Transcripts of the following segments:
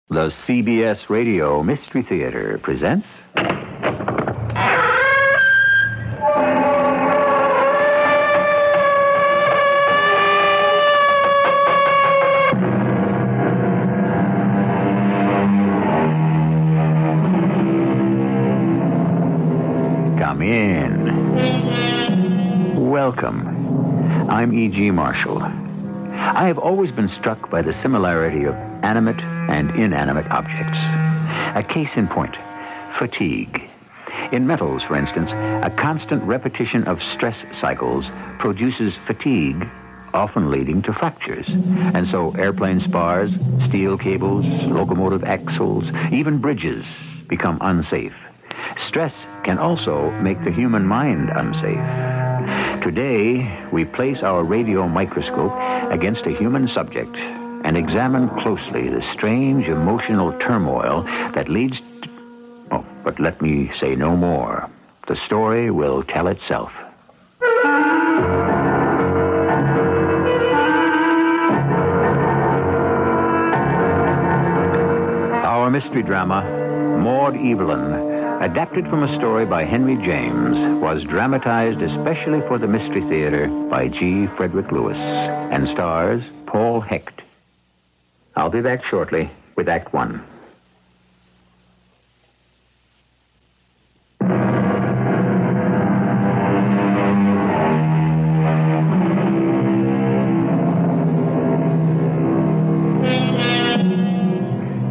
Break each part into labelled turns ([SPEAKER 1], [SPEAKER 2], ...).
[SPEAKER 1] The CBS Radio Mystery Theater presents... Come in. Welcome. I'm E.G. Marshall. I have always been struck by the similarity of animate and inanimate objects. A case in point, fatigue. In metals, for instance, a constant repetition of stress cycles produces fatigue, often leading to fractures. And so airplane spars, steel cables, locomotive axles, even bridges become unsafe. Stress can also make the human mind unsafe. Today, we place our radio microscope against a human subject and examine closely the strange emotional turmoil that leads to... Oh, but let me say no more. The story will tell itself. Our mystery drama, Maud-Evelyn, adapted from a story by Henry James, was dramatized especially for the Mystery Theater by G. Frederick Lewis and stars Paul Hecht. I'll be back shortly with Act One.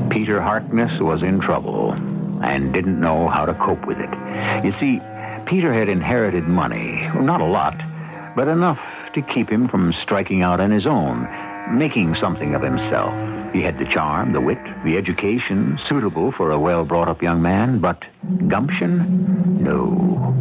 [SPEAKER 1] Peter Harkness was in trouble and didn't know how to cope with it. You see, Peter had inherited money, not a lot, but enough to keep him from striking out on his own, making something of himself. He had the charm, the wit, the education suitable for a well-brought-up young man, but gumption? No.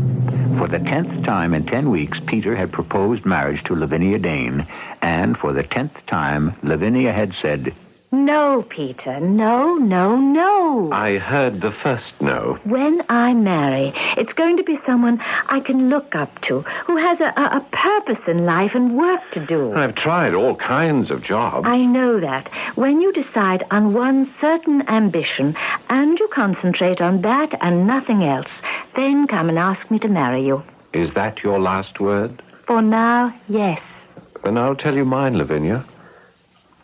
[SPEAKER 1] For the 10th time in 10 weeks, Peter had proposed marriage to Lavinia Dane, and for the 10th time, Lavinia had said,
[SPEAKER 2] "No, Peter, no, no, no."
[SPEAKER 3] I heard the first no.
[SPEAKER 2] When I marry, it's going to be someone I can look up to, who has a purpose in life and work to do.
[SPEAKER 3] I've tried all kinds of jobs.
[SPEAKER 2] I know that. When you decide on one certain ambition, and you concentrate on that and nothing else, then come and ask me to marry you.
[SPEAKER 3] Is that your last word?
[SPEAKER 2] For now, yes.
[SPEAKER 3] Then I'll tell you mine, Lavinia.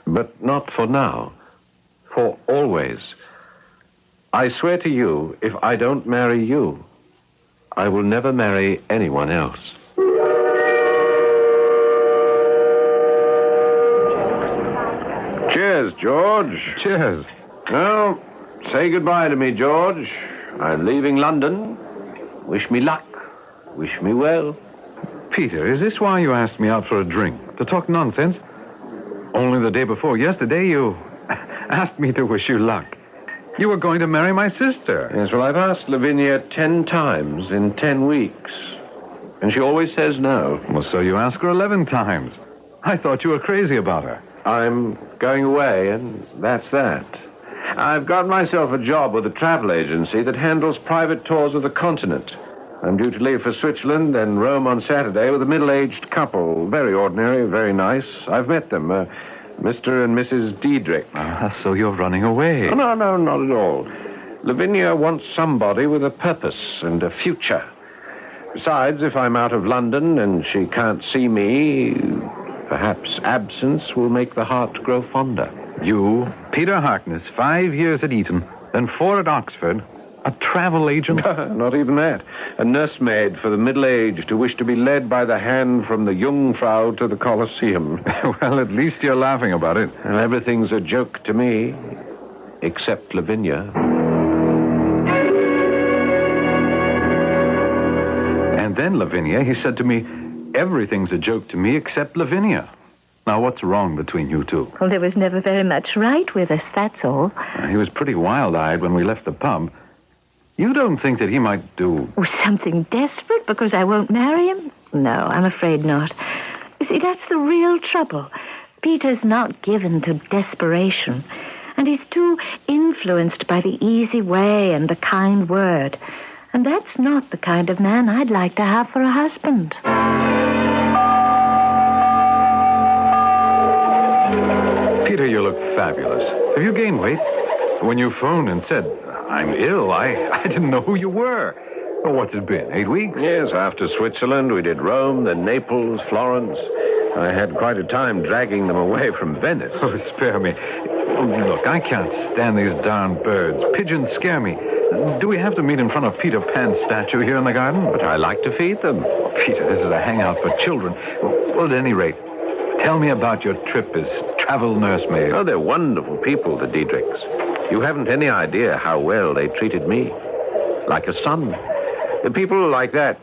[SPEAKER 3] But not for now. For always. I swear to you, if I don't marry you, I will never marry anyone else. Cheers, George.
[SPEAKER 4] Cheers.
[SPEAKER 3] Well, say goodbye to me, George. I'm leaving London. Wish me luck. Wish me well.
[SPEAKER 4] Peter, is this why you asked me out for a drink? To talk nonsense? Only the day before yesterday, you asked me to wish you luck. You were going to marry my sister.
[SPEAKER 3] Yes, well, I've asked Lavinia 10 times in 10 weeks. And she always says no.
[SPEAKER 4] Well, so you asked her 11 times. I thought you were crazy about her.
[SPEAKER 3] I'm going away, and that's that. I've got myself a job with a travel agency that handles private tours of the continent. I'm due to leave for Switzerland and Rome on Saturday with a middle-aged couple. Very ordinary, very nice. I've met them, Mr. and Mrs. Diedrich.
[SPEAKER 4] So you're running away.
[SPEAKER 3] Oh, no, not at all. Lavinia wants somebody with a purpose and a future. Besides, if I'm out of London and she can't see me, perhaps absence will make the heart grow fonder.
[SPEAKER 4] You, Peter Harkness, 5 years at Eton, then 4 at Oxford. A travel agent?
[SPEAKER 3] Not even that. A nursemaid for the middle-aged who wish to be led by the hand from the Jungfrau to the Colosseum.
[SPEAKER 4] Well, at least you're laughing about it.
[SPEAKER 3] And everything's a joke to me, except Lavinia.
[SPEAKER 4] And then, Lavinia, he said to me, everything's a joke to me except Lavinia. Now, what's wrong between you two?
[SPEAKER 2] Well, there was never very much right with us, that's all.
[SPEAKER 4] He was pretty wild-eyed when we left the pub. You don't think that he might do...
[SPEAKER 2] Oh, something desperate because I won't marry him? No, I'm afraid not. You see, that's the real trouble. Peter's not given to desperation, and he's too influenced by the easy way and the kind word. And that's not the kind of man I'd like to have for a husband.
[SPEAKER 4] Peter, you look fabulous. Have you gained weight? When you phoned and said, I'm ill, I didn't know who you were. Well, what's it been, 8 weeks?
[SPEAKER 3] Yes, after Switzerland, we did Rome, then Naples, Florence. I had quite a time dragging them away from Venice.
[SPEAKER 4] Oh, spare me. Look, I can't stand these darn birds. Pigeons scare me. Do we have to meet in front of Peter Pan's statue here in the garden?
[SPEAKER 3] But I like to feed them.
[SPEAKER 4] Oh, Peter, this is a hangout for children. Well, at any rate, tell me about your trip as travel nursemaid.
[SPEAKER 3] Oh, they're wonderful people, the Diedrichs. You haven't any idea how well they treated me. Like a son. The people like that,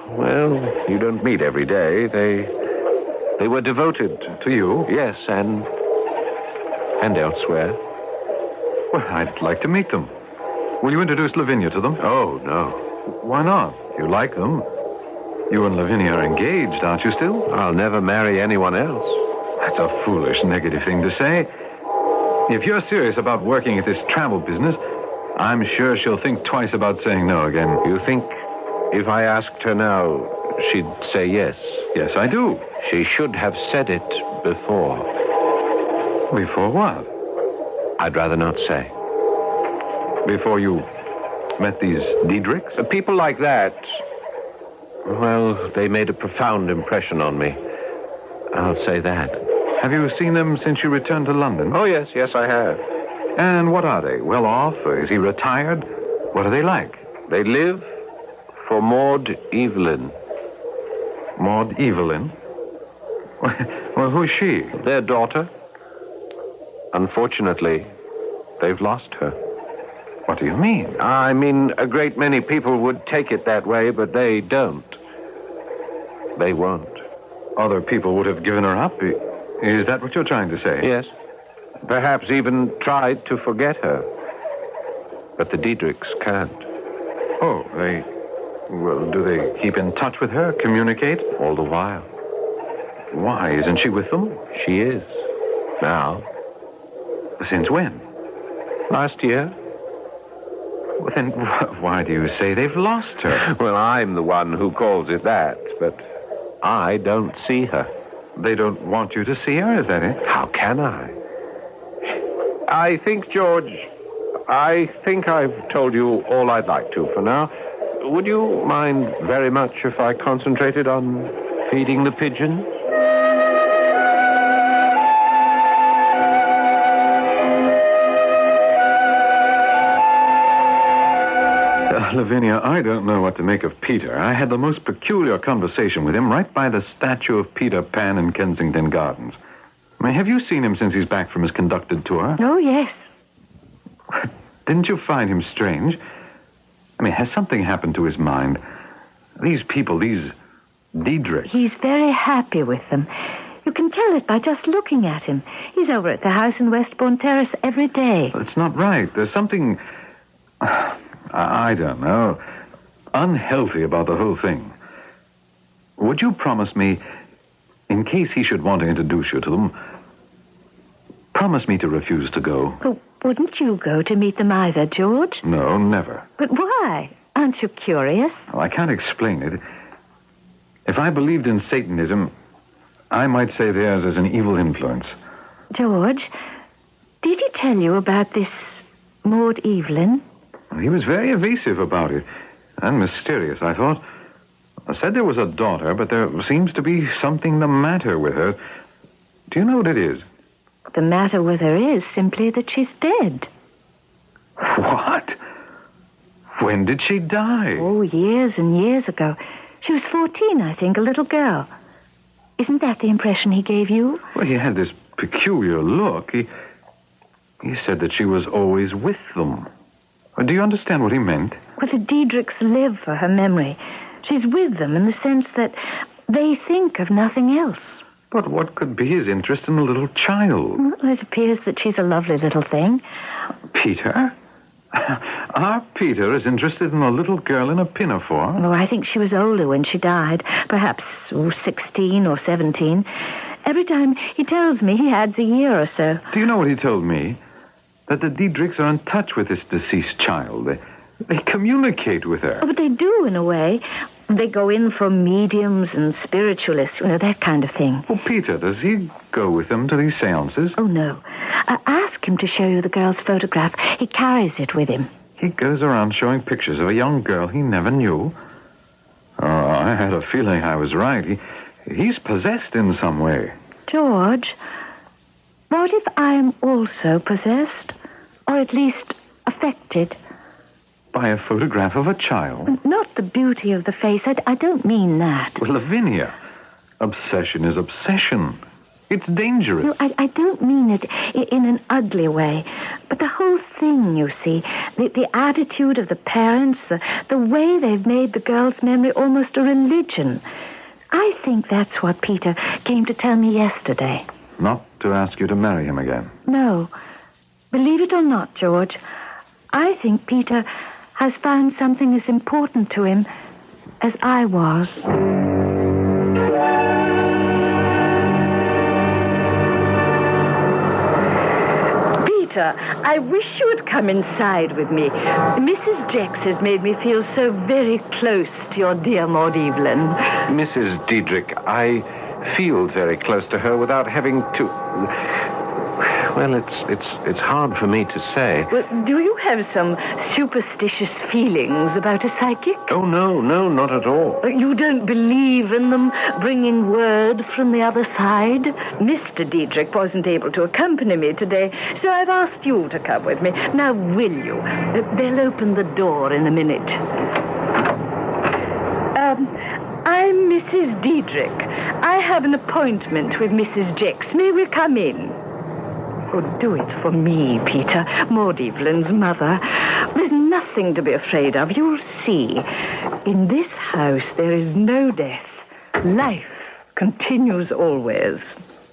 [SPEAKER 3] well, you don't meet every day. They were devoted.
[SPEAKER 4] To you?
[SPEAKER 3] Yes, and elsewhere.
[SPEAKER 4] Well, I'd like to meet them. Will you introduce Lavinia to them?
[SPEAKER 3] Oh, no.
[SPEAKER 4] Why not? You like them. You and Lavinia are engaged, aren't you still?
[SPEAKER 3] I'll never marry anyone else.
[SPEAKER 4] That's a foolish, negative thing to say. If you're serious about working at this travel business, I'm sure she'll think twice about saying no again.
[SPEAKER 3] You think if I asked her now, she'd say yes?
[SPEAKER 4] Yes, I do.
[SPEAKER 3] She should have said it before.
[SPEAKER 4] Before what?
[SPEAKER 3] I'd rather not say.
[SPEAKER 4] Before you met these Diedrichs?
[SPEAKER 3] People like that, well, they made a profound impression on me. I'll say that.
[SPEAKER 4] Have you seen them since you returned to London?
[SPEAKER 3] Oh, yes, I have.
[SPEAKER 4] And what are they? Well off? Or is he retired? What are they like?
[SPEAKER 3] They live for Maud-Evelyn.
[SPEAKER 4] Maud-Evelyn? Well, who's she?
[SPEAKER 3] Their daughter. Unfortunately, they've lost her.
[SPEAKER 4] What do you mean?
[SPEAKER 3] I mean, a great many people would take it that way, but they don't. They won't.
[SPEAKER 4] Other people would have given her up? Is that what you're trying to say?
[SPEAKER 3] Yes. Perhaps even tried to forget her. But the Diedrichs can't.
[SPEAKER 4] Oh, well, do they keep in touch with her, communicate?
[SPEAKER 3] All the while.
[SPEAKER 4] Why, isn't she with them?
[SPEAKER 3] She is. Now.
[SPEAKER 4] Since when?
[SPEAKER 3] Last year.
[SPEAKER 4] Well, then why do you say they've lost her?
[SPEAKER 3] Well, I'm the one who calls it that, but I don't see her.
[SPEAKER 4] They don't want you to see her, is that it?
[SPEAKER 3] How can I? I think, George, I've told you all I'd like to for now. Would you mind very much if I concentrated on feeding the pigeon?
[SPEAKER 4] Lavinia, I don't know what to make of Peter. I had the most peculiar conversation with him right by the statue of Peter Pan in Kensington Gardens. I mean, have you seen him since he's back from his conducted tour?
[SPEAKER 2] Oh, yes.
[SPEAKER 4] Didn't you find him strange? I mean, has something happened to his mind? These people, these Diedrichs.
[SPEAKER 2] He's very happy with them. You can tell it by just looking at him. He's over at the house in Westbourne Terrace every day.
[SPEAKER 4] That's not right. There's something, I don't know, unhealthy about the whole thing. Would you promise me, in case he should want to introduce you to them, promise me to refuse to go?
[SPEAKER 2] But wouldn't you go to meet them either, George?
[SPEAKER 4] No, never.
[SPEAKER 2] But why? Aren't you curious?
[SPEAKER 4] Well, I can't explain it. If I believed in Satanism, I might say theirs is an evil influence.
[SPEAKER 2] George, did he tell you about this Maud-Evelyn?
[SPEAKER 4] He was very evasive about it, and mysterious, I thought. I said there was a daughter, but there seems to be something the matter with her. Do you know what it is?
[SPEAKER 2] The matter with her is simply that she's dead.
[SPEAKER 4] What? When did she die?
[SPEAKER 2] Oh, years and years ago. She was 14, I think, a little girl. Isn't that the impression he gave you?
[SPEAKER 4] Well, he had this peculiar look. He said that she was always with them. Do you understand what he meant?
[SPEAKER 2] Well, the Diedrichs live for her memory. She's with them in the sense that they think of nothing else.
[SPEAKER 4] But what could be his interest in a little child?
[SPEAKER 2] Well, it appears that she's a lovely little thing.
[SPEAKER 4] Peter? Our Peter is interested in a little girl in a pinafore?
[SPEAKER 2] Oh, I think she was older when she died. Perhaps 16 or 17. Every time he tells me, he adds a year or so.
[SPEAKER 4] Do you know what he told me? That the Diedrichs are in touch with this deceased child. They communicate with her.
[SPEAKER 2] Oh, but they do, in a way. They go in for mediums and spiritualists, that kind of thing.
[SPEAKER 4] Well, Peter, does he go with them to these seances?
[SPEAKER 2] Oh, no. Ask him to show you the girl's photograph. He carries it with him.
[SPEAKER 4] He goes around showing pictures of a young girl he never knew. Oh, I had a feeling I was right. He's possessed in some way.
[SPEAKER 2] George, what if I am also possessed? Or at least affected?
[SPEAKER 4] By a photograph of a child?
[SPEAKER 2] Not the beauty of the face. I don't mean that.
[SPEAKER 4] Well, Lavinia, obsession is obsession. It's dangerous.
[SPEAKER 2] No, I don't mean it in an ugly way. But the whole thing, you see, the attitude of the parents, the way they've made the girl's memory almost a religion. I think that's what Peter came to tell me yesterday.
[SPEAKER 4] Not to ask you to marry him again?
[SPEAKER 2] No. Believe it or not, George, I think Peter has found something as important to him as I was. Peter, I wish you would come inside with me. Mrs. Jex has made me feel so very close to your dear Maud-Evelyn.
[SPEAKER 3] Mrs. Diedrich, I feel very close to her without having to... Well, it's hard for me to say.
[SPEAKER 2] Well, do you have some superstitious feelings about a psychic?
[SPEAKER 3] Oh, no, not at all.
[SPEAKER 2] You don't believe in them bringing word from the other side? Mr. Diedrich wasn't able to accompany me today, so I've asked you to come with me. Now, will you? They'll open the door in a minute. I'm Mrs. Diedrich. I have an appointment with Mrs. Jex. May we come in? Oh, do it for me, Peter, Maud-Evelyn's mother. There's nothing to be afraid of. You'll see. In this house, there is no death. Life continues always.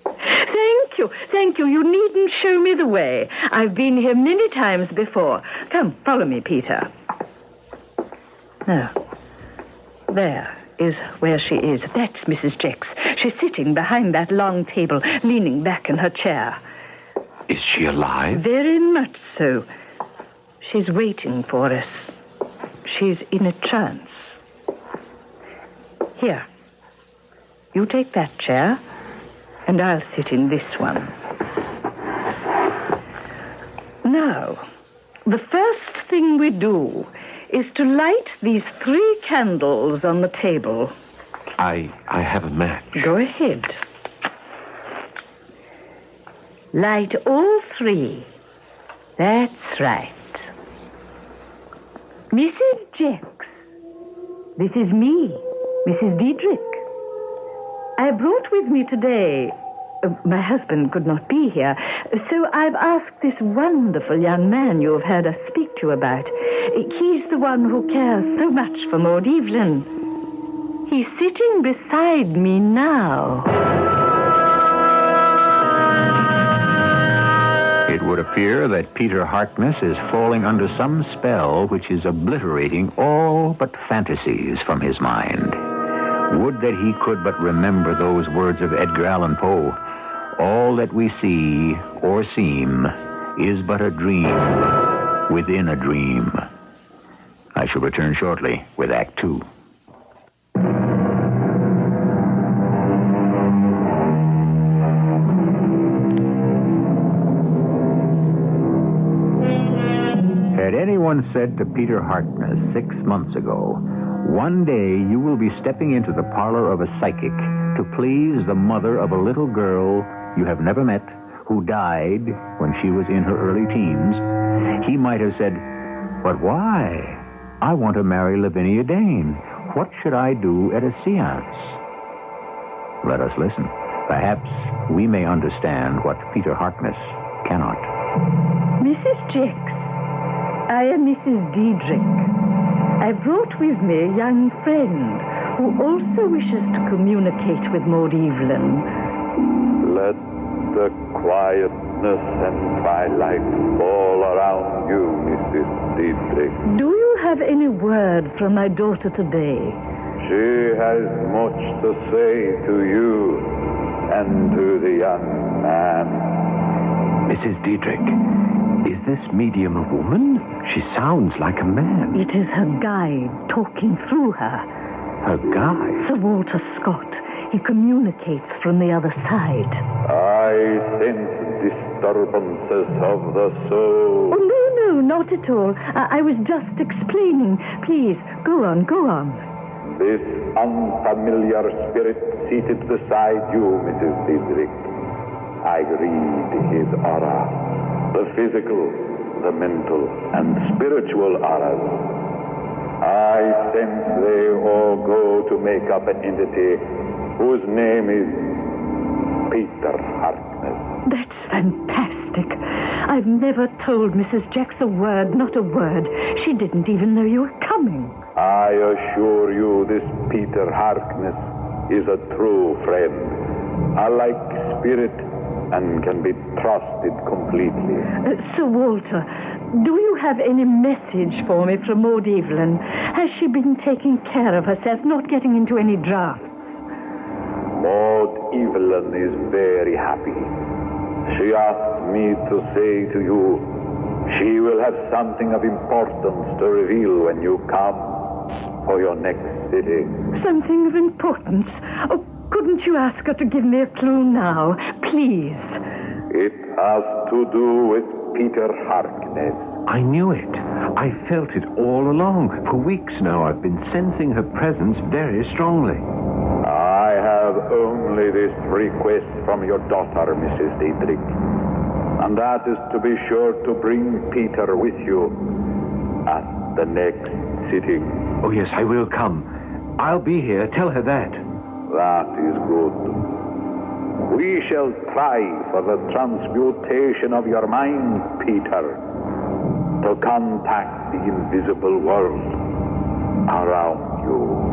[SPEAKER 2] Thank you. You needn't show me the way. I've been here many times before. Come, follow me, Peter. Now, there is where she is. That's Mrs. Jex. She's sitting behind that long table, leaning back in her chair.
[SPEAKER 3] Is she alive?
[SPEAKER 2] Very much so. She's waiting for us. She's in a trance. Here. You take that chair, and I'll sit in this one. Now, the first thing we do is to light these 3 candles on the table.
[SPEAKER 3] I have a match.
[SPEAKER 2] Go ahead. Light all 3. That's right. Mrs. Jex, this is me, Mrs. Diedrich. I brought with me today... my husband could not be here, so I've asked this wonderful young man you have heard us speak to you about. He's the one who cares so much for Maud-Evelyn. He's sitting beside me now.
[SPEAKER 1] It would appear that Peter Harkness is falling under some spell which is obliterating all but fantasies from his mind. Would that he could but remember those words of Edgar Allan Poe. All that we see or seem is but a dream within a dream. I shall return shortly with Act 2. Had anyone said to Peter Harkness 6 months ago, one day you will be stepping into the parlor of a psychic to please the mother of a little girl you have never met who died when she was in her early teens, he might have said, "But why? I want to marry Lavinia Dane. What should I do at a seance?" Let us listen. Perhaps we may understand what Peter Harkness cannot.
[SPEAKER 2] Mrs. Jex, I am Mrs. Diedrich. I brought with me a young friend who also wishes to communicate with Maud-Evelyn.
[SPEAKER 5] Let the quietness and twilight fall around you, Mrs. Diedrich.
[SPEAKER 2] Do you have any word from my daughter today?
[SPEAKER 5] She has much to say to you and to the young man.
[SPEAKER 3] Mrs. Diedrich, is this medium a woman? She sounds like a man.
[SPEAKER 2] It is her guide talking through her.
[SPEAKER 3] Her guide?
[SPEAKER 2] Sir Walter Scott. He communicates from the other side.
[SPEAKER 5] I sense disturbances of the soul.
[SPEAKER 2] Oh, no, not at all. I was just explaining. Please, go on.
[SPEAKER 5] This unfamiliar spirit seated beside you, Mrs. Diedrich. I read his aura. The physical, the mental, and spiritual auras. I sense they all go to make up an entity whose name is Peter Harkness.
[SPEAKER 2] That's fantastic. I've never told Mrs. Jacks a word, not a word. She didn't even know you were coming.
[SPEAKER 5] I assure you this Peter Harkness is a true friend, a like spirit, and can be trusted completely.
[SPEAKER 2] Sir Walter, do you have any message for me from Maud-Evelyn? Has she been taking care of herself, not getting into any drafts?
[SPEAKER 5] Maud-Evelyn is very happy. She asked me to say to you, she will have something of importance to reveal when you come for your next sitting.
[SPEAKER 2] Something of importance? Oh, couldn't you ask her to give me a clue now, please?
[SPEAKER 5] It has to do with Peter Harkness.
[SPEAKER 3] I knew it. I felt it all along. For weeks now, I've been sensing her presence very strongly.
[SPEAKER 5] I have only this request from your daughter, Mrs. Diedrich. And that is to be sure to bring Peter with you at the next sitting.
[SPEAKER 3] Oh, yes, I will come. I'll be here. Tell her that.
[SPEAKER 5] That is good. We shall try for the transmutation of your mind, Peter, to contact the invisible world around you.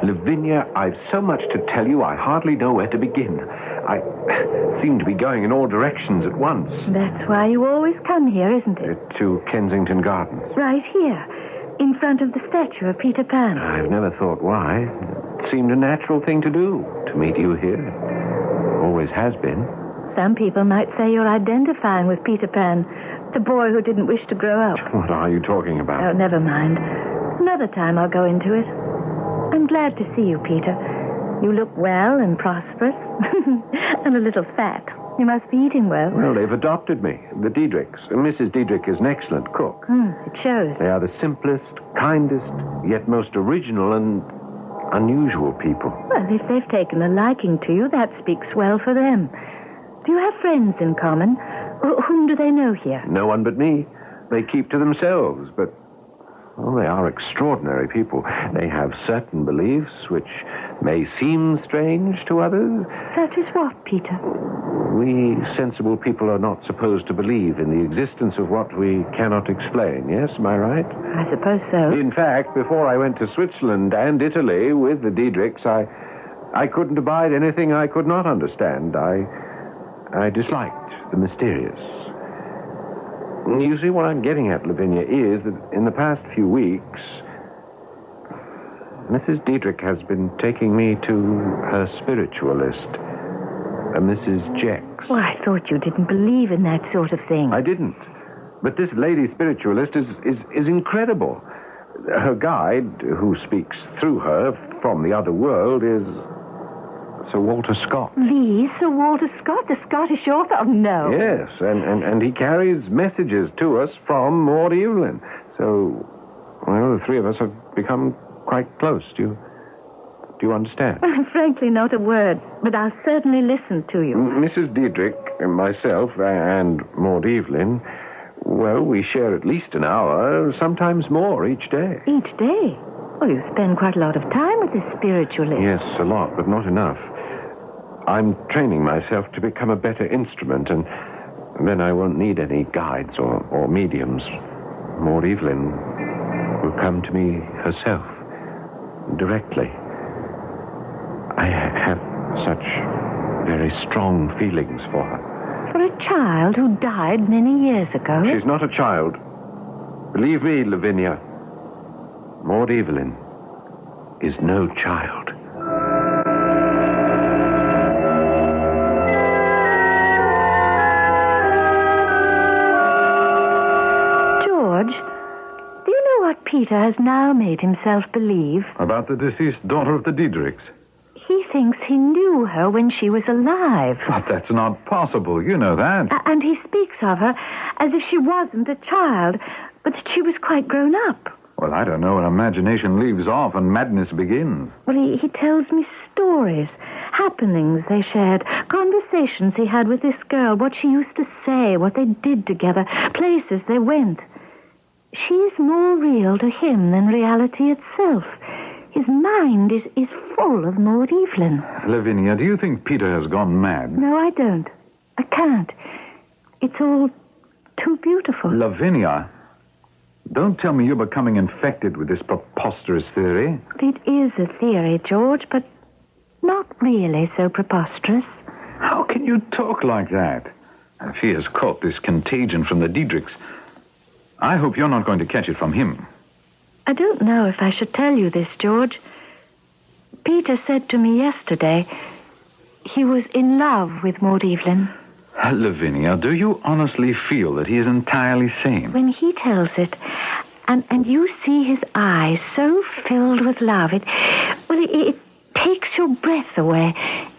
[SPEAKER 3] Lavinia, I've so much to tell you, I hardly know where to begin. I seem to be going in all directions at once.
[SPEAKER 2] That's why you always come here, isn't it?
[SPEAKER 3] To Kensington Gardens.
[SPEAKER 2] Right here, in front of the statue of Peter Pan.
[SPEAKER 3] I've never thought why. It seemed a natural thing to do, to meet you here. Always has been.
[SPEAKER 2] Some people might say you're identifying with Peter Pan, the boy who didn't wish to grow up.
[SPEAKER 3] What are you talking about?
[SPEAKER 2] Oh, never mind. Another time I'll go into it. I'm glad to see you, Peter. You look well and prosperous. And a little fat. You must be eating well.
[SPEAKER 3] Well, they've adopted me, the Diedrichs. Mrs. Diedrich is an excellent cook.
[SPEAKER 2] It shows.
[SPEAKER 3] They are the simplest, kindest, yet most original and unusual people.
[SPEAKER 2] Well, if they've taken a liking to you, that speaks well for them. Do you have friends in common? Whom do they know here?
[SPEAKER 3] No one but me. They keep to themselves, but... well, they are extraordinary people. They have certain beliefs which may seem strange to others.
[SPEAKER 2] Such as what, Peter?
[SPEAKER 3] We sensible people are not supposed to believe in the existence of what we cannot explain, yes? Am I right?
[SPEAKER 2] I suppose so.
[SPEAKER 3] In fact, before I went to Switzerland and Italy with the Diedrichs, I couldn't abide anything I could not understand. I disliked the mysterious. You see, what I'm getting at, Lavinia, is that in the past few weeks, Mrs. Diedrich has been taking me to her spiritualist, a Mrs. Jacks.
[SPEAKER 2] Well, I thought you didn't believe in that sort of thing.
[SPEAKER 3] I didn't. But this lady spiritualist is incredible. Her guide, who speaks through her from the other world, is Sir Walter Scott.
[SPEAKER 2] The Sir Walter Scott, the Scottish author? Oh, no.
[SPEAKER 3] Yes, and he carries messages to us from Maud-Evelyn. So, well, the three of us have become quite close. Do you understand?
[SPEAKER 2] Frankly, not a word, but I'll certainly listen to you.
[SPEAKER 3] Mrs. Diedrich, myself, and Maud-Evelyn, well, we share at least an hour, sometimes more, each day.
[SPEAKER 2] Each day? Well, you spend quite a lot of time with this spiritualist.
[SPEAKER 3] Yes, a lot, but not enough. I'm training myself to become a better instrument, and then I won't need any guides or mediums. Maud-Evelyn will come to me herself, directly. I have such very strong feelings for her.
[SPEAKER 2] For a child who died many years ago?
[SPEAKER 3] She's not a child. Believe me, Lavinia, Maud-Evelyn is no child.
[SPEAKER 2] Peter has now made himself believe.
[SPEAKER 4] About the deceased daughter of the Diedrichs?
[SPEAKER 2] He thinks he knew her when she was alive.
[SPEAKER 4] But that's not possible. You know that.
[SPEAKER 2] And he speaks of her as if she wasn't a child, but that she was quite grown up.
[SPEAKER 4] Well, I don't know when imagination leaves off and madness begins.
[SPEAKER 2] Well, he tells me stories, happenings they shared, conversations he had with this girl, what she used to say, what they did together, places they went. She's more real to him than reality itself. His mind is full of Maud-Evelyn.
[SPEAKER 4] Lavinia, do you think Peter has gone mad?
[SPEAKER 2] No, I don't. I can't. It's all too beautiful.
[SPEAKER 4] Lavinia, don't tell me you're becoming infected with this preposterous theory.
[SPEAKER 2] It is a theory, George, but not really so preposterous.
[SPEAKER 4] How can you talk like that? If he has caught this contagion from the Diedrichs, I hope you're not going to catch it from him.
[SPEAKER 2] I don't know if I should tell you this, George. Peter said to me yesterday he was in love with Maud-Evelyn.
[SPEAKER 4] Lavinia, do you honestly feel that he is entirely sane?
[SPEAKER 2] When he tells it, and you see his eyes so filled with love, it takes your breath away.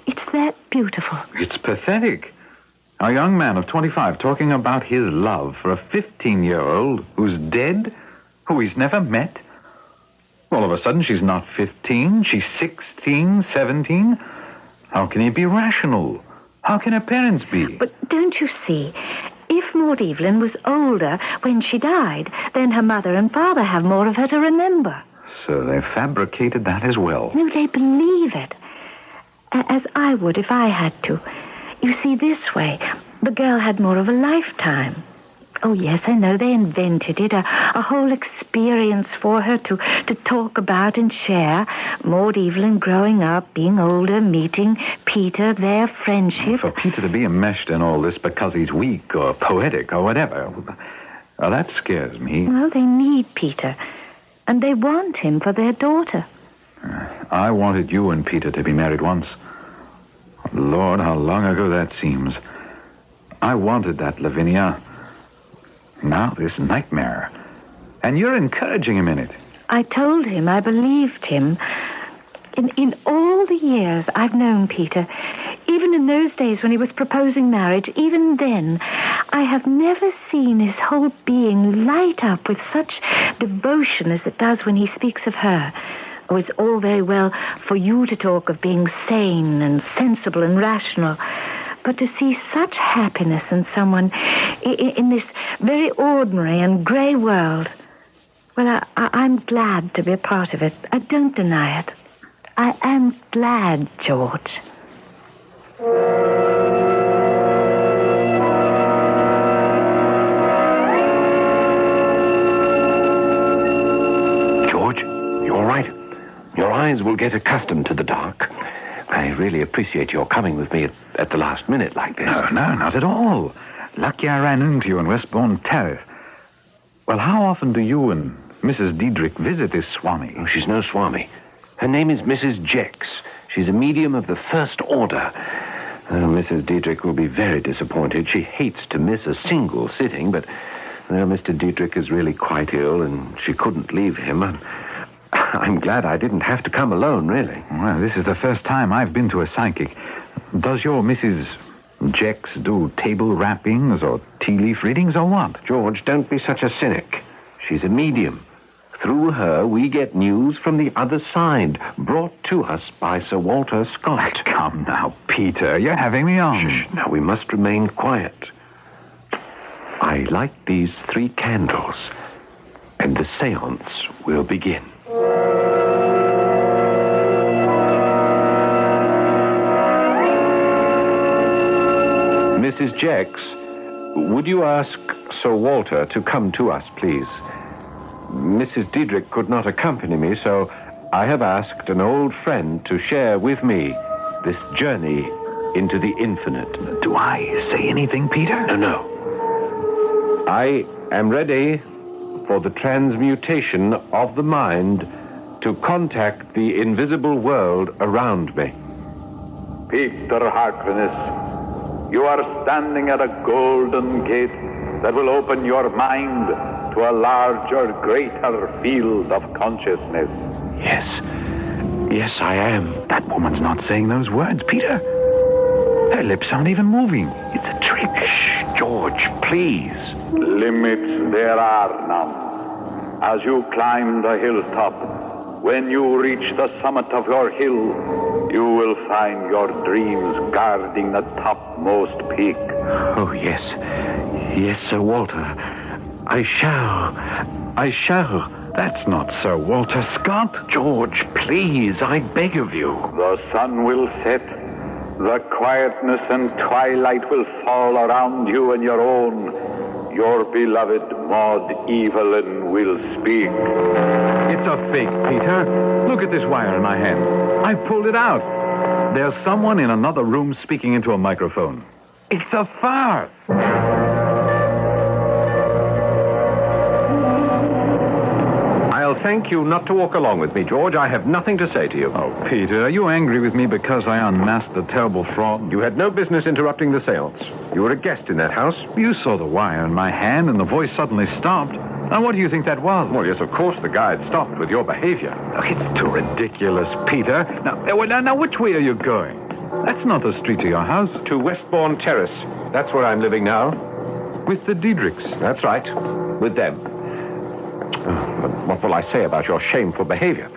[SPEAKER 2] It's that beautiful.
[SPEAKER 4] It's pathetic. A young man of 25 talking about his love for a 15-year-old who's dead, who he's never met. All of a sudden, she's not 15, she's 16, 17. How can he be rational? How can her parents be?
[SPEAKER 2] But don't you see, if Maud-Evelyn was older when she died, then her mother and father have more of her to remember.
[SPEAKER 4] So they fabricated that as well.
[SPEAKER 2] No, they believe it. As I would if I had to. You see, this way, the girl had more of a lifetime. Oh, yes, I know they invented it, a whole experience for her to talk about and share. Maud-Evelyn growing up, being older, meeting Peter, their friendship.
[SPEAKER 4] For Peter to be enmeshed in all this because he's weak or poetic or whatever, well, that scares me.
[SPEAKER 2] Well, they need Peter, and they want him for their daughter.
[SPEAKER 4] I wanted you and Peter to be married once. Lord, how long ago that seems. I wanted that, Lavinia. Now this nightmare. And you're encouraging him in it.
[SPEAKER 2] I told him I believed him. In all the years I've known Peter, even in those days when he was proposing marriage, even then, I have never seen his whole being light up with such devotion as it does when he speaks of her. Oh, it's all very well for you to talk of being sane and sensible and rational, but to see such happiness in someone in this very ordinary and grey world, well, I'm glad to be a part of it. I don't deny it. I am glad, George.
[SPEAKER 3] George, you all right? Your eyes will get accustomed to the dark. I really appreciate your coming with me at the last minute like this.
[SPEAKER 4] No, not at all. Lucky I ran into you in Westbourne Terrace. Well, how often do you and Mrs. Diedrich visit this Swami?
[SPEAKER 3] Oh, she's no Swami. Her name is Mrs. Jex. She's a medium of the first order. Mrs. Diedrich will be very disappointed. She hates to miss a single sitting, but Mr. Diedrich is really quite ill, and she couldn't leave him. I'm glad I didn't have to come alone, really.
[SPEAKER 4] Well, this is the first time I've been to a psychic. Does your Mrs. Jex do table rappings or tea leaf readings or what?
[SPEAKER 3] George, don't be such a cynic. She's a medium. Through her, we get news from the other side, brought to us by Sir Walter Scott.
[SPEAKER 4] Come now, Peter, you're having me on.
[SPEAKER 3] Shh, now we must remain quiet. I light these 3 candles, and the seance will begin. Mrs. Jex, would you ask Sir Walter to come to us, please? Mrs. Diedrich could not accompany me, so I have asked an old friend to share with me this journey into the infinite.
[SPEAKER 4] Do I say anything, Peter?
[SPEAKER 3] No. I am ready for the transmutation of the mind to contact the invisible world around me.
[SPEAKER 5] Peter Harkness, you are standing at a golden gate that will open your mind to a larger, greater field of consciousness.
[SPEAKER 4] Yes. Yes, I am. That woman's not saying those words, Peter. Her lips aren't even moving. It's a trick. Shh, George, please.
[SPEAKER 5] Limits there are none. As you climb the hilltop, when you reach the summit of your hill, you will find your dreams guarding the topmost peak.
[SPEAKER 4] Oh, yes. Yes, Sir Walter. I shall. That's not Sir Walter Scott. George, please, I beg of you.
[SPEAKER 5] The sun will set. The quietness and twilight will fall around you and your own. Your beloved Maud-Evelyn will speak.
[SPEAKER 4] It's a fake, Peter. Look at this wire in my hand. I pulled it out. There's someone in another room speaking into a microphone. It's a farce.
[SPEAKER 3] I'll thank you not to walk along with me, George. I have nothing to say to you.
[SPEAKER 4] Oh, Peter, are you angry with me because I unmasked the terrible fraud?
[SPEAKER 3] You had no business interrupting the seance. You were a guest in that house.
[SPEAKER 4] You saw the wire in my hand and the voice suddenly stopped. Now, what do you think that was?
[SPEAKER 3] Well, yes, of course the guy had stopped with your behavior.
[SPEAKER 4] Oh, it's too ridiculous, Peter. Now, which way are you going? That's not the street to your house.
[SPEAKER 3] To Westbourne Terrace. That's where I'm living now.
[SPEAKER 4] With the Diedrichs.
[SPEAKER 3] That's right. With them. But what will I say about your shameful behavior?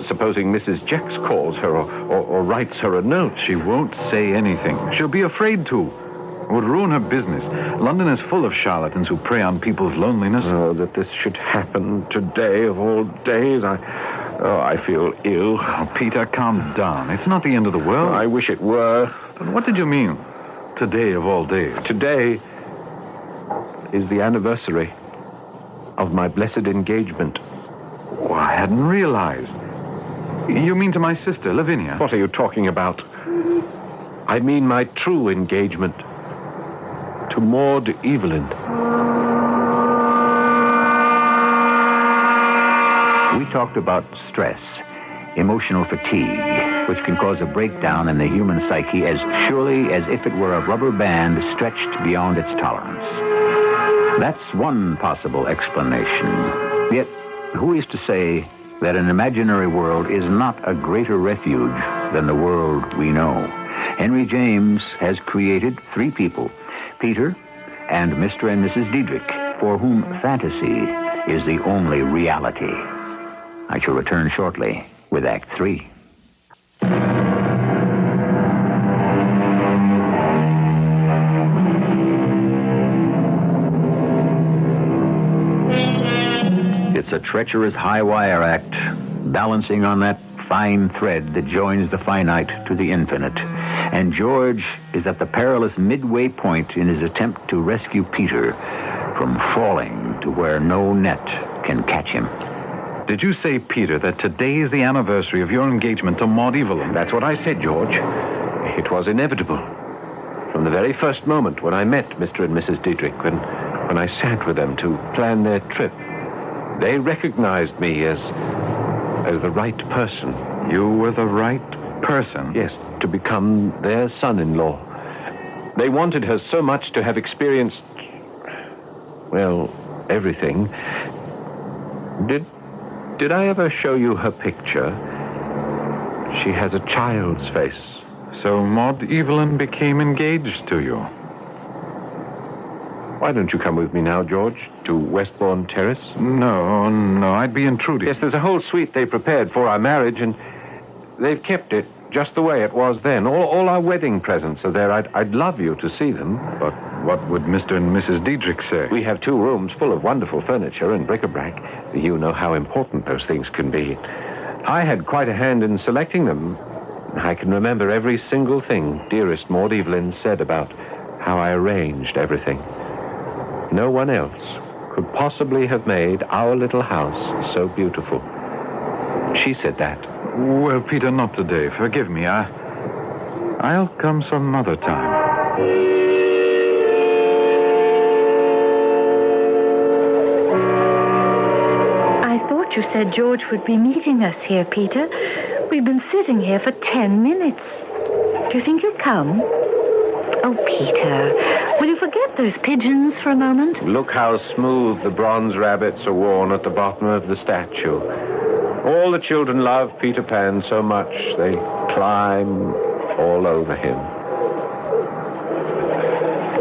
[SPEAKER 3] Supposing Mrs. Jex calls her or writes her a note.
[SPEAKER 4] She won't say anything. She'll be afraid to. It would ruin her business. London is full of charlatans who prey on people's loneliness.
[SPEAKER 3] Oh, that this should happen today of all days. I feel ill.
[SPEAKER 4] Oh, Peter, calm down. It's not the end of the world.
[SPEAKER 3] I wish it were.
[SPEAKER 4] But what did you mean? Today of all days.
[SPEAKER 3] Today is the anniversary of my blessed engagement.
[SPEAKER 4] Oh, I hadn't realized. You mean to my sister, Lavinia?
[SPEAKER 3] What are you talking about? I mean my true engagement to Maud-Evelyn.
[SPEAKER 1] We talked about stress, emotional fatigue, which can cause a breakdown in the human psyche as surely as if it were a rubber band stretched beyond its tolerance. That's one possible explanation. Yet, who is to say that an imaginary world is not a greater refuge than the world we know? Henry James has created three people, Peter and Mr. and Mrs. Diedrich, for whom fantasy is the only reality. I shall return shortly with Act 3. It's a treacherous high wire act, balancing on that fine thread that joins the finite to the infinite. And George is at the perilous midway point in his attempt to rescue Peter from falling to where no net can catch him.
[SPEAKER 4] Did you say, Peter, that today is the anniversary of your engagement to Maud-Evelyn?
[SPEAKER 3] That's what I said, George. It was inevitable. From the very first moment when I met Mr. and Mrs. Diedrich, when I sat with them to plan their trip, they recognized me as the right person.
[SPEAKER 4] You were the right person?
[SPEAKER 3] Yes, to become their son-in-law. They wanted her so much to have experienced, well, everything. Did I ever show you her picture? She has a child's face.
[SPEAKER 4] So Maud-Evelyn became engaged to you?
[SPEAKER 3] Why don't you come with me now, George, to Westbourne Terrace?
[SPEAKER 4] No, I'd be intruding.
[SPEAKER 3] Yes, there's a whole suite they prepared for our marriage, and they've kept it just the way it was then. All our wedding presents are there. I'd love you to see them.
[SPEAKER 4] But what would Mr. and Mrs. Diedrich say?
[SPEAKER 3] We have 2 rooms full of wonderful furniture and bric-a-brac. You know how important those things can be. I had quite a hand in selecting them. I can remember every single thing dearest Maud-Evelyn said about how I arranged everything. No one else could possibly have made our little house so beautiful. She said that.
[SPEAKER 4] Well, Peter, not today. Forgive me. I'll come some other time.
[SPEAKER 2] I thought you said George would be meeting us here, Peter. We've been sitting here for 10 minutes. Do you think he'll come? Oh, Peter, will you forget those pigeons for a moment?
[SPEAKER 3] Look how smooth the bronze rabbits are worn at the bottom of the statue. All the children love Peter Pan so much they climb all over him.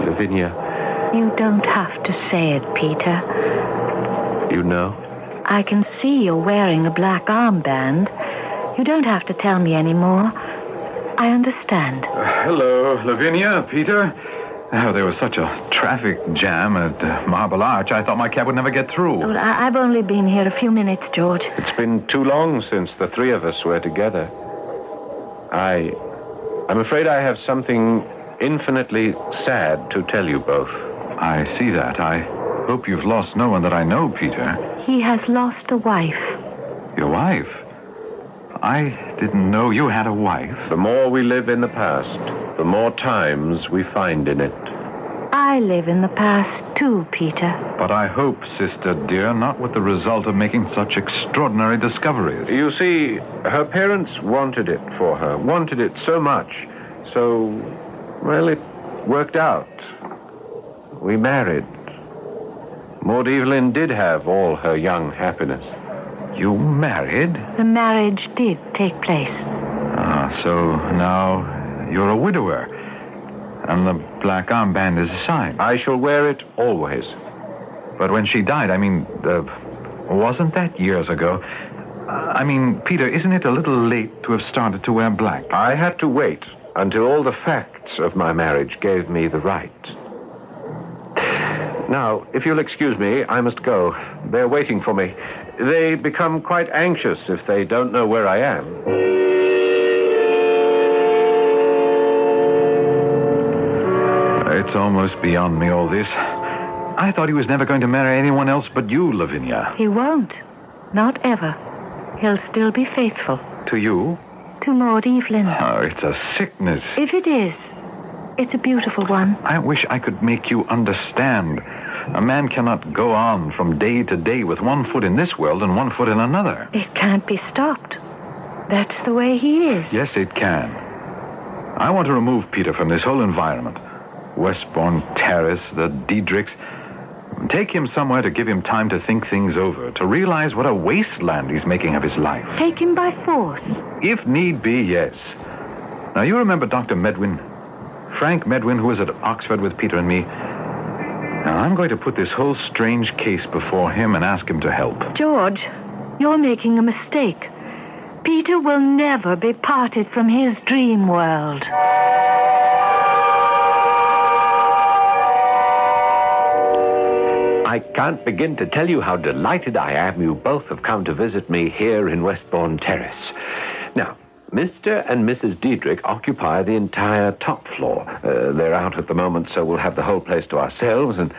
[SPEAKER 3] Lavinia.
[SPEAKER 2] You don't have to say it, Peter.
[SPEAKER 3] You know?
[SPEAKER 2] I can see you're wearing a black armband. You don't have to tell me anymore. I understand.
[SPEAKER 4] Hello, Lavinia, Peter. There was such a traffic jam at Marble Arch, I thought my cab would never get through.
[SPEAKER 2] Well, I've only been here a few minutes, George.
[SPEAKER 3] It's been too long since the three of us were together. I'm afraid I have something infinitely sad to tell you both.
[SPEAKER 4] I see that. I hope you've lost no one that I know, Peter.
[SPEAKER 2] He has lost a wife.
[SPEAKER 4] Your wife? I didn't know you had a wife.
[SPEAKER 3] The more we live in the past, the more times we find in it.
[SPEAKER 2] I live in the past, too, Peter.
[SPEAKER 4] But I hope, sister dear, not with the result of making such extraordinary discoveries.
[SPEAKER 3] You see, her parents wanted it for her, wanted it so much. So, well, it worked out. We married. Maud-Evelyn did have all her young happiness.
[SPEAKER 4] You married?
[SPEAKER 2] The marriage did take place.
[SPEAKER 4] So now you're a widower. And the black armband is a sign.
[SPEAKER 3] I shall wear it always.
[SPEAKER 4] But when she died, wasn't that years ago? Peter, isn't it a little late to have started to wear black?
[SPEAKER 3] I had to wait until all the facts of my marriage gave me the right. Now, if you'll excuse me, I must go. They're waiting for me. They become quite anxious if they don't know where I am.
[SPEAKER 4] It's almost beyond me, all this. I thought he was never going to marry anyone else but you, Lavinia.
[SPEAKER 2] He won't. Not ever. He'll still be faithful.
[SPEAKER 4] To you?
[SPEAKER 2] To Maud-Evelyn.
[SPEAKER 4] Oh, it's a sickness.
[SPEAKER 2] If it is, it's a beautiful one.
[SPEAKER 4] I wish I could make you understand. A man cannot go on from day to day with one foot in this world and one foot in another.
[SPEAKER 2] It can't be stopped. That's the way he is.
[SPEAKER 4] Yes, it can. I want to remove Peter from this whole environment. Westbourne Terrace, the Diedrichs. Take him somewhere to give him time to think things over, to realize what a wasteland he's making of his life.
[SPEAKER 2] Take him by force.
[SPEAKER 4] If need be, yes. Now, you remember Dr. Medwin? Frank Medwin, who was at Oxford with Peter and me. Now, I'm going to put this whole strange case before him and ask him to help.
[SPEAKER 2] George, you're making a mistake. Peter will never be parted from his dream world.
[SPEAKER 3] I can't begin to tell you how delighted I am you both have come to visit me here in Westbourne Terrace. Now, Mr. and Mrs. Diedrich occupy the entire top floor. They're out at the moment, so we'll have the whole place to ourselves, and,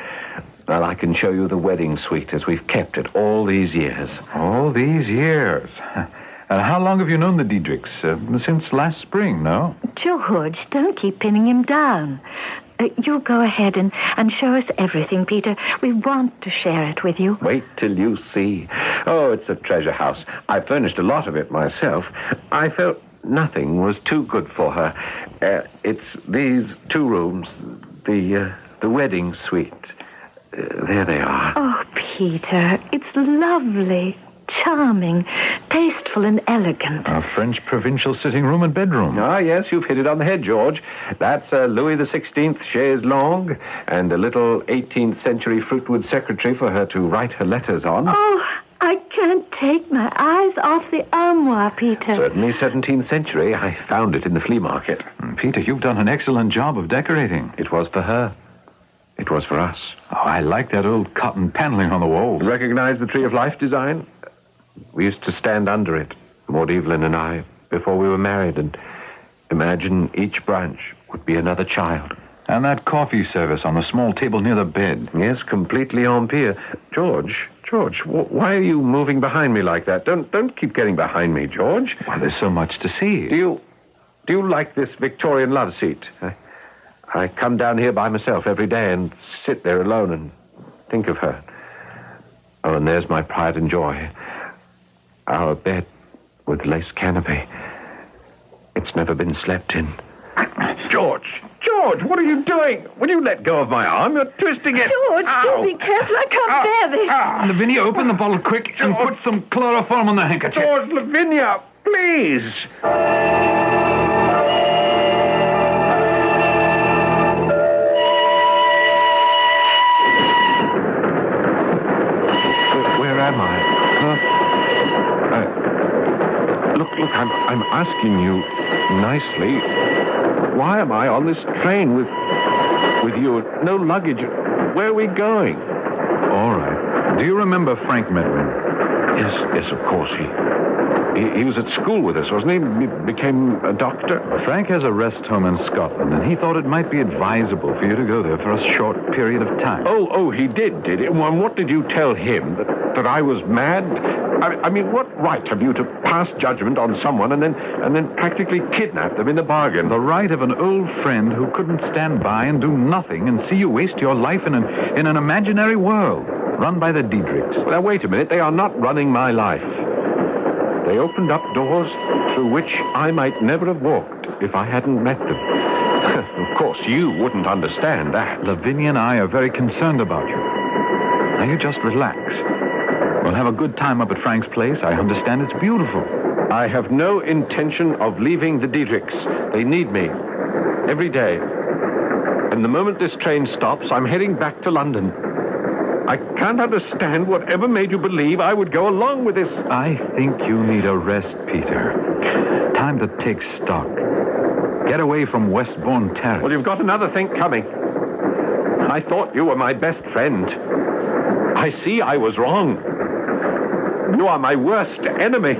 [SPEAKER 3] well, I can show you the wedding suite as we've kept it all these years.
[SPEAKER 4] All these years? And how long have you known the Diedrichs? Since last spring, no?
[SPEAKER 2] George, don't keep pinning him down. You go ahead and show us everything, Peter. We want to share it with you.
[SPEAKER 3] Wait till you see. Oh, it's a treasure house. I furnished a lot of it myself. I felt nothing was too good for her. It's these two rooms, the wedding suite. There they are.
[SPEAKER 2] Oh, Peter, it's lovely. Charming, tasteful, and elegant.
[SPEAKER 4] A French provincial sitting room and bedroom.
[SPEAKER 3] Ah, yes, you've hit it on the head, George. That's a Louis XVI chaise longue and a little 18th century fruitwood secretary for her to write her letters on.
[SPEAKER 2] Oh, I can't take my eyes off the armoire, Peter.
[SPEAKER 3] Certainly 17th century. I found it in the flea market.
[SPEAKER 4] Peter, you've done an excellent job of decorating.
[SPEAKER 3] It was for her. It was for us.
[SPEAKER 4] Oh, I like that old cotton paneling on the walls.
[SPEAKER 3] Recognize the Tree of Life design? We used to stand under it, Maud-Evelyn and I, before we were married, and imagine each branch would be another child.
[SPEAKER 4] And that coffee service on the small table near the bed.
[SPEAKER 3] Yes, completely en pied. George, why are you moving behind me like that? Don't keep getting behind me, George.
[SPEAKER 4] Well, there's so much to see.
[SPEAKER 3] Do you like this Victorian love seat? I come down here by myself every day and sit there alone and think of her. Oh, and there's my pride and joy. Our bed with lace canopy. It's never been slept in. George, what are you doing? Will you let go of my arm? You're twisting it.
[SPEAKER 2] George,
[SPEAKER 3] Ow.
[SPEAKER 2] do be careful. I can't bear this.
[SPEAKER 4] Lavinia, open the bottle quick and put some chloroform on the handkerchief.
[SPEAKER 3] George, Lavinia, please. Where am I? Look, I'm asking you nicely. Why am I on this train with you? No luggage. Where are we going?
[SPEAKER 4] All right. Do you remember Frank Medwin?
[SPEAKER 3] Yes, of course. He was at school with us, wasn't he? He became a doctor.
[SPEAKER 4] Frank has a rest home in Scotland, and he thought it might be advisable for you to go there for a short period of time.
[SPEAKER 3] Oh, he did he? Well, what did you tell him? That I was mad? I mean, what right have you to pass judgment on someone and then practically kidnap them in the bargain?
[SPEAKER 4] The right of an old friend who couldn't stand by and do nothing and see you waste your life in an imaginary world run by the Diedrichs.
[SPEAKER 3] Now, wait a minute. They are not running my life. They opened up doors through which I might never have walked if I hadn't met them. Of course, you wouldn't understand that.
[SPEAKER 4] Lavinia and I are very concerned about you. Now, you just relax. We'll have a good time up at Frank's place. I understand it's beautiful.
[SPEAKER 3] I have no intention of leaving the Diedrichs. They need me every day. And the moment this train stops, I'm heading back to London. I can't understand whatever made you believe I would go along with this.
[SPEAKER 4] I think you need a rest, Peter. Time to take stock. Get away from Westbourne Terrace.
[SPEAKER 3] Well, you've got another thing coming. I thought you were my best friend. I see I was wrong. You are my worst enemy.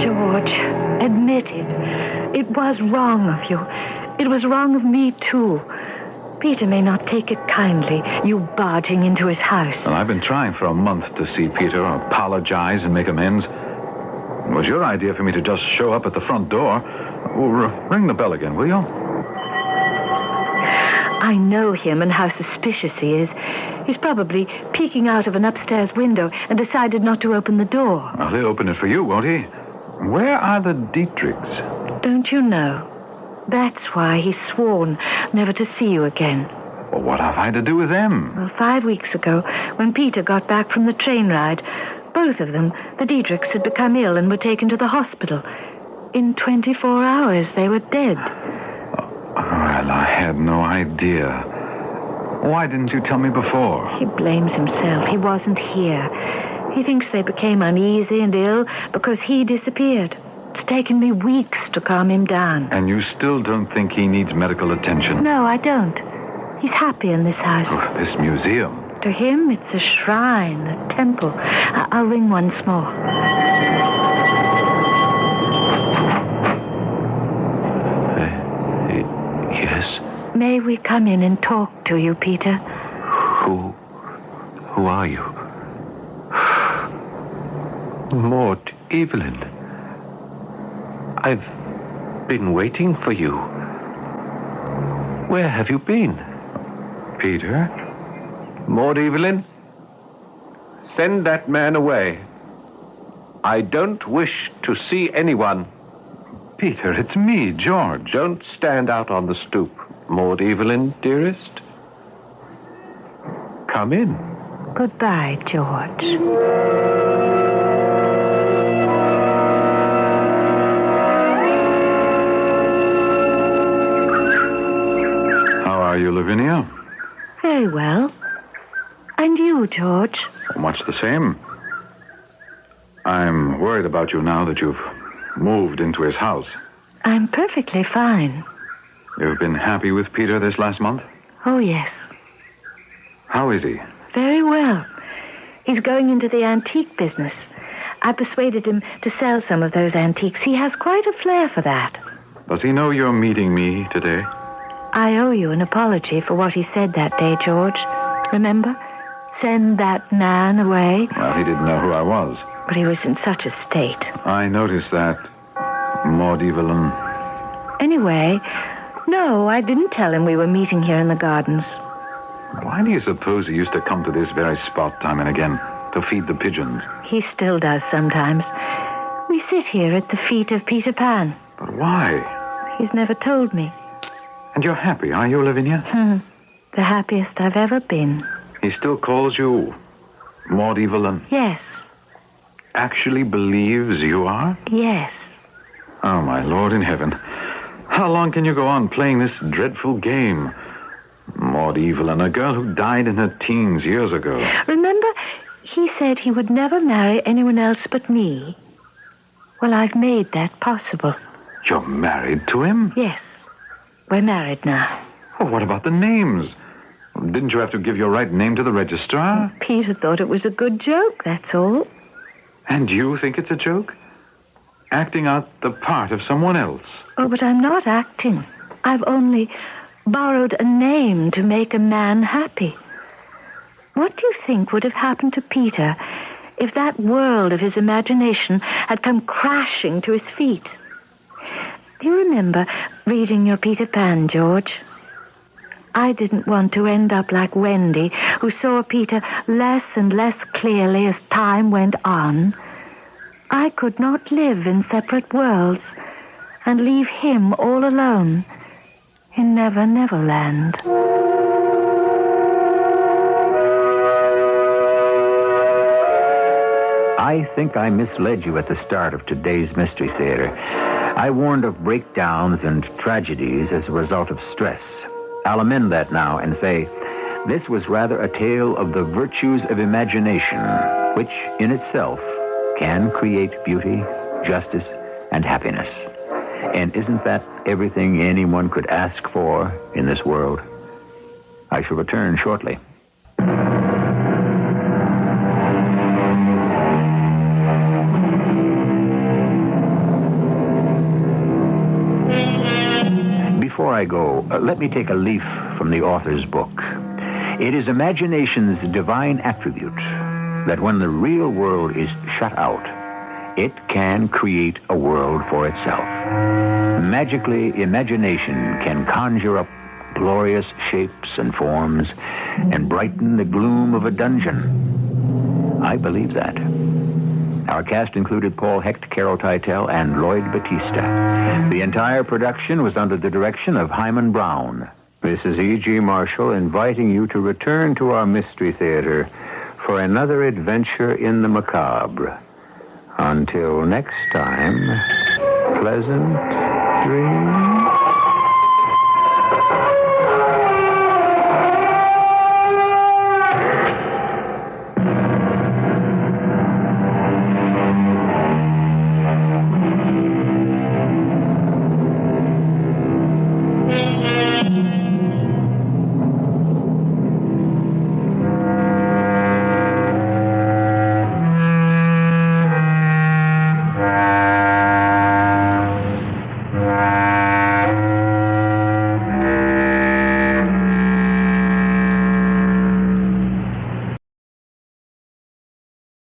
[SPEAKER 2] George, admit it. It was wrong of you. It was wrong of me, too. Peter may not take it kindly, you barging into his house.
[SPEAKER 4] Well, I've been trying for a month to see Peter, apologize and make amends. It was your idea for me to just show up at the front door. Ring the bell again, will you?
[SPEAKER 2] I know him and how suspicious he is. He's probably peeking out of an upstairs window and decided not to open the door.
[SPEAKER 4] Well, he'll open it for you, won't he? Where are the Diedrichs?
[SPEAKER 2] Don't you know? That's why he's sworn never to see you again.
[SPEAKER 4] Well, what have I to do with them?
[SPEAKER 2] Well, 5 weeks ago, when Peter got back from the train ride, both of them, the Diedrichs, had become ill and were taken to the hospital. In 24 hours, they were dead.
[SPEAKER 4] Well, I had no idea. Why didn't you tell me before?
[SPEAKER 2] He blames himself. He wasn't here. He thinks they became uneasy and ill because he disappeared. It's taken me weeks to calm him down.
[SPEAKER 4] And you still don't think he needs medical attention?
[SPEAKER 2] No, I don't. He's happy in this house.
[SPEAKER 4] Oh, this museum.
[SPEAKER 2] To him, it's a shrine, a temple. I'll ring once more.
[SPEAKER 3] Yes?
[SPEAKER 2] May we come in and talk to you, Peter?
[SPEAKER 3] Who are you? Maud-Evelyn. I've been waiting for you. Where have you been?
[SPEAKER 4] Peter?
[SPEAKER 3] Maud-Evelyn, send that man away. I don't wish to see anyone.
[SPEAKER 4] Peter, it's me, George.
[SPEAKER 3] Don't stand out on the stoop, Maud-Evelyn, dearest. Come in.
[SPEAKER 2] Goodbye, George.
[SPEAKER 4] How are you, Lavinia?
[SPEAKER 2] Very well. And you, George?
[SPEAKER 4] Much the same. I'm worried about you now that you've moved into his house.
[SPEAKER 2] I'm perfectly fine.
[SPEAKER 4] You've been happy with Peter this last month?
[SPEAKER 2] Oh, yes.
[SPEAKER 4] How is he?
[SPEAKER 2] Very well. He's going into the antique business. I persuaded him to sell some of those antiques. He has quite a flair for that.
[SPEAKER 4] Does he know you're meeting me today?
[SPEAKER 2] I owe you an apology for what he said that day, George. Remember? Send that man away.
[SPEAKER 4] Well, he didn't know who I was.
[SPEAKER 2] But he was in such a state.
[SPEAKER 4] I noticed that, Maud-Evelyn.
[SPEAKER 2] Anyway, no, I didn't tell him we were meeting here in the gardens.
[SPEAKER 4] Why do you suppose he used to come to this very spot time and again to feed the pigeons?
[SPEAKER 2] He still does sometimes. We sit here at the feet of Peter Pan.
[SPEAKER 4] But why?
[SPEAKER 2] He's never told me.
[SPEAKER 4] And you're happy, are you, Lavinia?
[SPEAKER 2] The happiest I've ever been.
[SPEAKER 4] He still calls you Maud-Evelyn?
[SPEAKER 2] Yes.
[SPEAKER 4] Actually believes you are?
[SPEAKER 2] Yes.
[SPEAKER 4] Oh, my Lord in heaven. How long can you go on playing this dreadful game? Maud-Evelyn, a girl who died in her teens years ago.
[SPEAKER 2] Remember, he said he would never marry anyone else but me. Well, I've made that possible.
[SPEAKER 4] You're married to him?
[SPEAKER 2] Yes. We're married now.
[SPEAKER 4] Oh, what about the names? Didn't you have to give your right name to the registrar?
[SPEAKER 2] Peter thought it was a good joke, that's all.
[SPEAKER 4] And you think it's a joke? Acting out the part of someone else?
[SPEAKER 2] Oh, but I'm not acting. I've only borrowed a name to make a man happy. What do you think would have happened to Peter if that world of his imagination had come crashing to his feet? Do you remember reading your Peter Pan, George? I didn't want to end up like Wendy, who saw Peter less and less clearly as time went on. I could not live in separate worlds and leave him all alone in Never Never Land.
[SPEAKER 1] I think I misled you at the start of today's Mystery Theater. I warned of breakdowns and tragedies as a result of stress. I'll amend that now and say this was rather a tale of the virtues of imagination, which in itself can create beauty, justice, and happiness. And isn't that everything anyone could ask for in this world? I shall return shortly. Before I go, let me take a leaf from the author's book. It is imagination's divine attribute that when the real world is shut out, it can create a world for itself. Magically, imagination can conjure up glorious shapes and forms and brighten the gloom of a dungeon. I believe that. Our cast included Paul Hecht, Carol Teitel, and Lloyd Batista. The entire production was under the direction of Hyman Brown. This is E.G. Marshall inviting you to return to our Mystery Theater for another adventure in the macabre. Until next time, pleasant dreams.